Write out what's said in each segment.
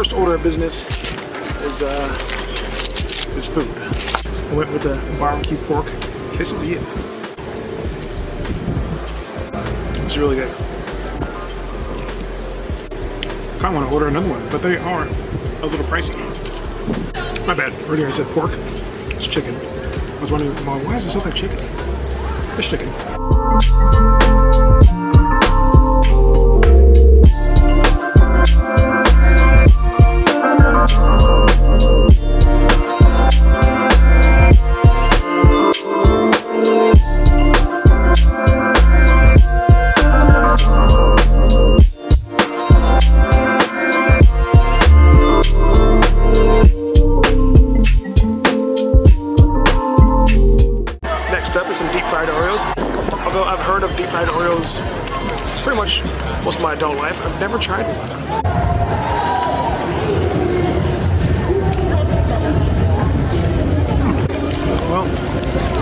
first order of business is food. I went with the barbecue pork quesadilla. It's really good. I kind of want to order another one, but they are a little pricey. My bad. Earlier I said pork. It's chicken. I was wondering, well, why does this look like chicken? It's chicken. Although I've heard of deep fried Oreos pretty much most of my adult life, I've never tried one. Well,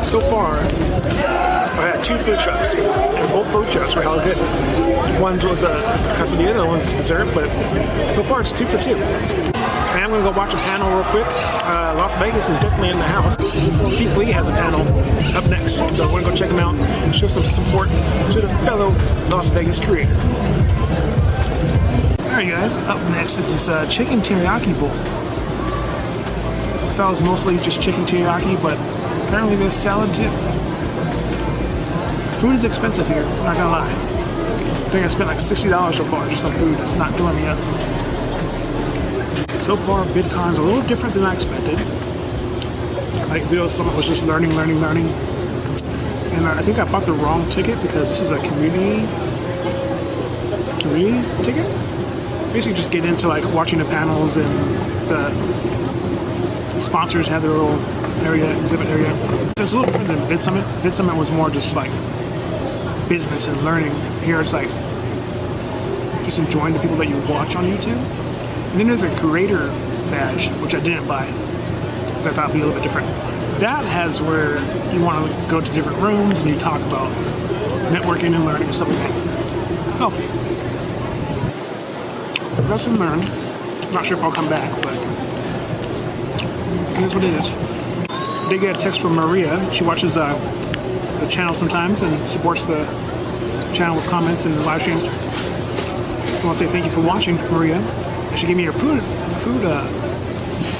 so far I had 2 food trucks, and both food trucks were hella good. One was a quesadilla, the other one's dessert, but so far it's 2 for 2. I am going to go watch a panel real quick. Las Vegas is definitely in the house. Keith Lee has a panel up next, so we're going to go check him out and show some support to the fellow Las Vegas creator. Alright guys, up next is this chicken teriyaki bowl. I thought it was mostly just chicken teriyaki, but apparently there's salad too. Food is expensive here, not gonna lie. I think I spent like $60 so far just on food. That's not filling me up. So far, Vidcon's a little different than I expected. Like, some was just learning. And I think I bought the wrong ticket because this is a community ticket. Basically, just get into like watching the panels, and the sponsors have their little exhibit area. So it's a little different than VidSummit. VidSummit was more just like business and learning. Here, it's like just enjoying the people that you watch on YouTube. And then there's a creator badge, which I didn't buy, because I thought it'd be a little bit different. That has where you want to go to different rooms and you talk about networking and learning and stuff like that. Oh. Lesson learned. Not sure if I'll come back, but it is what it is. I did get a text from Maria. She watches the channel sometimes and supports the channel with comments and live streams. So I want to say thank you for watching, Maria. She gave me her food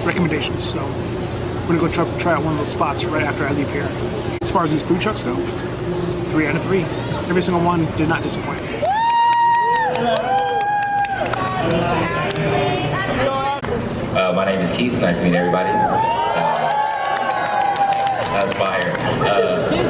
recommendations, so I'm gonna go try out one of those spots right after I leave here. As far as these food trucks go, 3 out of 3. Every single one did not disappoint. My name is Keith. Nice to meet everybody. That's fire.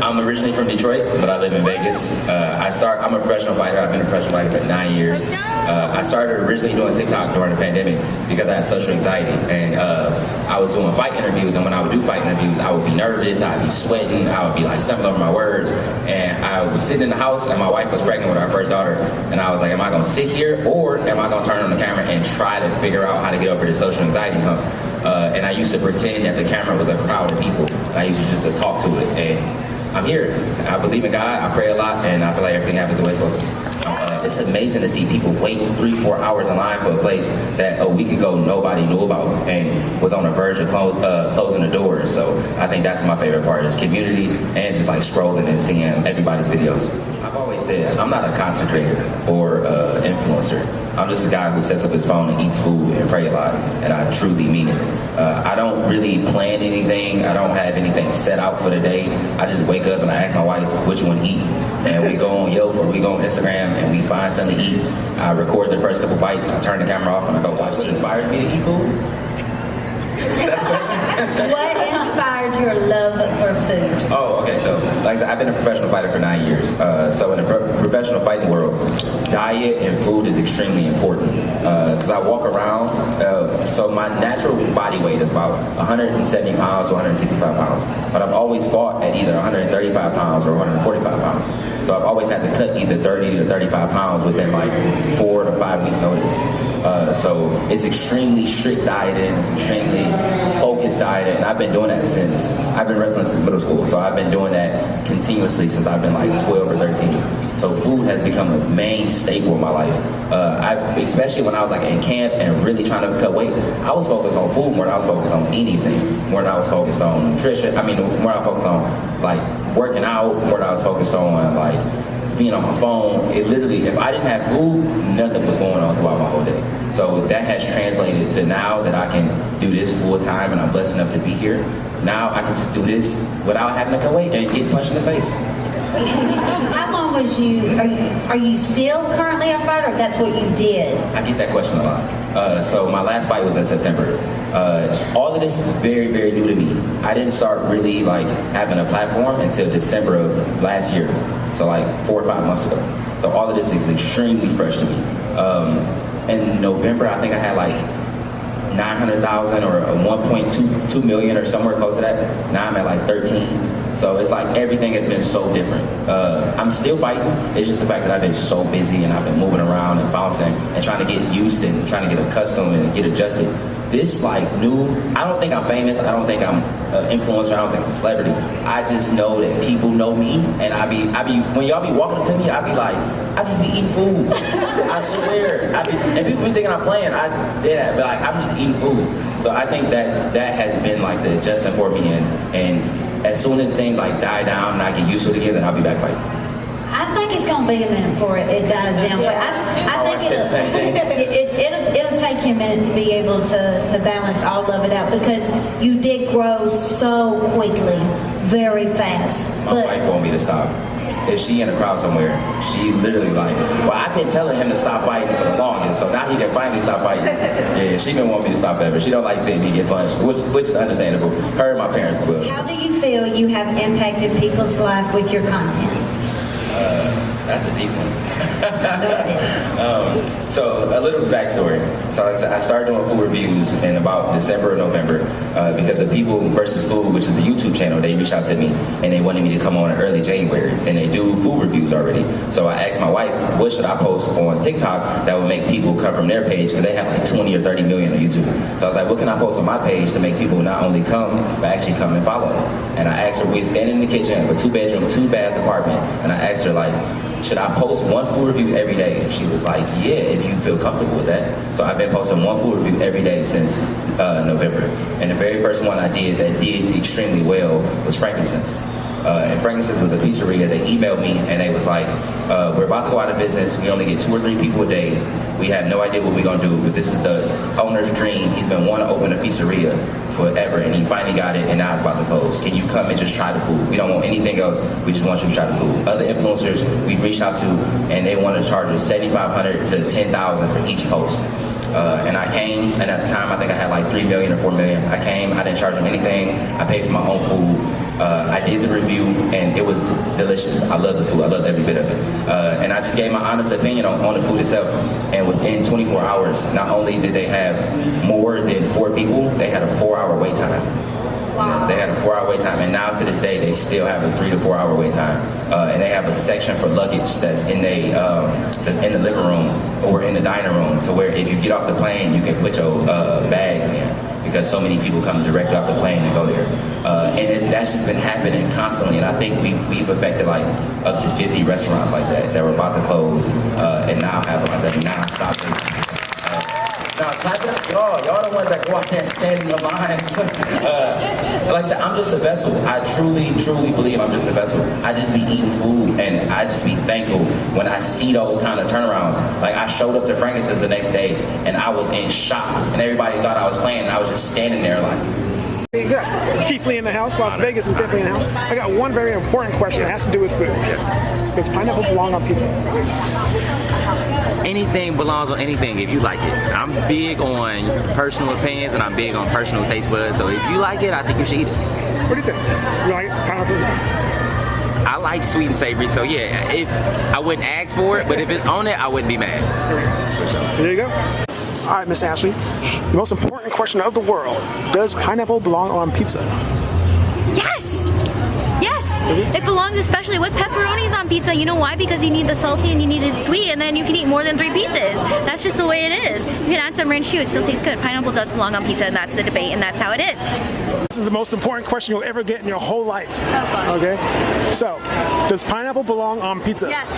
I'm originally from Detroit, but I live in Vegas. I'm a professional fighter. I've been a professional fighter for 9 years. I started originally doing TikTok during the pandemic because I had social anxiety, and I was doing fight interviews, and when I would do fight interviews, I would be nervous, I'd be sweating, I would be like stumbling over my words, and I was sitting in the house, and my wife was pregnant with our first daughter, and I was like, am I gonna sit here, or am I gonna turn on the camera and try to figure out how to get over this social anxiety hump? And I used to pretend that the camera was a crowd of people. I used to just talk to it, and I'm here. I believe in God, I pray a lot, and I feel like everything happens the way it's supposed to. It's amazing to see people wait 3-4 hours in line for a place that a week ago nobody knew about and was on the verge of closing the doors. So I think that's my favorite part, is community and just like scrolling and seeing everybody's videos. I've always said I'm not a content creator or influencer. I'm just a guy who sets up his phone and eats food and pray a lot, and I truly mean it. I don't really plan anything. I don't have anything set out for the day. I just wake up and I ask my wife which one to eat. And we go on Yelp or we go on Instagram and we find something to eat. I record the first couple bites, I turn the camera off, and I go watch. What inspires me to eat food? What inspired your love for food? Oh, okay. So, like I said, I've been a professional fighter for 9 years. So in the professional fighting world, diet and food is extremely important. Because I walk around, so my natural body weight is about 170 pounds to 165 pounds. But I've always fought at either 135 pounds or 145 pounds. So I've always had to cut either 30 to 35 pounds within like 4 to 5 weeks notice. So it's extremely strict dieting, it's extremely focused dieting, and I've been doing that since, I've been wrestling since middle school, so I've been doing that continuously since I've been like 12 or 13. So food has become a main staple in my life. Especially when I was like in camp and really trying to cut weight, I was focused on food more than I was focused on anything, more than I was focused on nutrition, more than I was focused on like working out, more than I was focused on like being on my phone. It literally, if I didn't have food, nothing was going on throughout my whole day. So that has translated to now that I can do this full time and I'm blessed enough to be here. Now I can just do this without having to cut weight and get punched in the face. How long was are you still currently a fighter? That's what you did? I get that question a lot. So my last fight was in September. All of this is very, very new to me. I didn't start really like having a platform until December of last year. So like 4 or 5 months ago. So all of this is extremely fresh to me. In November, I think I had like 900,000 or 1.2 million or somewhere close to that. Now I'm at like 13. So it's like everything has been so different. I'm still fighting. It's just the fact that I've been so busy and I've been moving around and bouncing and trying to get used and trying to get accustomed and get adjusted. This like new, I don't think I'm famous. I don't think I'm an influencer. I don't think I'm a celebrity. I just know that people know me, and I be when y'all be walking up to me, I be like, I just be eating food. I swear. And people be thinking I'm playing. I did that, but like I'm just eating food. So I think that has been like the adjustment for me, and as soon as things like die down and I get used to it again, then I'll be back fighting. I think it's going to be a minute before it dies down. But I think it'll take you a minute to be able to balance all of it out, because you did grow so quickly, very fast. My wife want me to stop. If she in a crowd somewhere, she literally like, well, I've been telling him to stop fighting for the longest, so now he can finally stop fighting. Yeah, she been wanting me to stop ever. She don't like seeing me get punched, which is understandable. Her and my parents as well. How do you feel you have impacted people's life with your content? That's a deep one. So a little backstory. So like I said, I started doing food reviews in about December or November because of People versus Food, which is a YouTube channel. They reached out to me and they wanted me to come on in early January, and they do food reviews already. So I asked my wife, what should I post on TikTok that would make people come from their page, because they have like 20 or 30 million on YouTube. So I was like, what can I post on my page to make people not only come, but actually come and follow me? And I asked her, we standing in the kitchen, a 2-bedroom, 2-bath apartment, and I asked her like, should I post one food review every day? And she was like, yeah, if you feel comfortable with that. So I've been posting one food review every day since November. And the very first one I did that did extremely well was frankincense. And frankincense was a pizzeria. They emailed me and they was like, we're about to go out of business. We only get 2 or 3 people a day. We have no idea what we're gonna do, but this is the owner's dream. He's been wanting to open a pizzeria forever, and he finally got it, and now it's about to close. Can you come and just try the food? We don't want anything else. We just want you to try the food. Other influencers we've reached out to, and they want to charge us $7,500 to $10,000 for each post. And I came, and at the time I think I had like 3 million or 4 million. I came, I didn't charge them anything. I paid for my own food. I did the review, and it was delicious. I love the food. I loved every bit of it. And I just gave my honest opinion on the food itself. And within 24 hours, not only did they have more than 4 people, they had a 4-hour wait time. Wow. They had a 4-hour wait time, and now to this day, they still have a 3 to 4 hour wait time. And they have a section for luggage that's in the living room or in the dining room, to where if you get off the plane, you can put your bags in, because so many people come directly off the plane and go there. And that's just been happening constantly. And I think we've affected like up to 50 restaurants like that were about to close, and now have like a non-stop thing. Now, clap it up, y'all the ones that go out there and stand in the lines. Like I said, I'm just a vessel. I truly, truly believe I'm just a vessel. I just be eating food, and I just be thankful when I see those kind of turnarounds. Like, I showed up to Frankincense the next day, and I was in shock, and everybody thought I was playing, and I was just standing there like... You got Keith Lee in the house. Las Vegas is definitely in the house. I got one very important question. It has to do with food. Does pineapple belong on pizza? Anything belongs on anything if you like it. I'm big on personal opinions, and I'm big on personal taste buds. So if you like it, I think you should eat it. What do you think? You like pineapple? I like sweet and savory, so yeah, if I wouldn't ask for it, but if it's on it, I wouldn't be mad. There you go. All right, Miss Ashley, the most important question of the world: does pineapple belong on pizza? Yes! Yes! It belongs, especially with pepperonis on pizza. You know why? Because you need the salty and you need the sweet, and then you can eat more than 3 pieces. That's just the way it is. You can add some ranch too, it still tastes good. Pineapple does belong on pizza, and that's the debate, and that's how it is. This is the most important question you'll ever get in your whole life. Okay? So, does pineapple belong on pizza? Yes.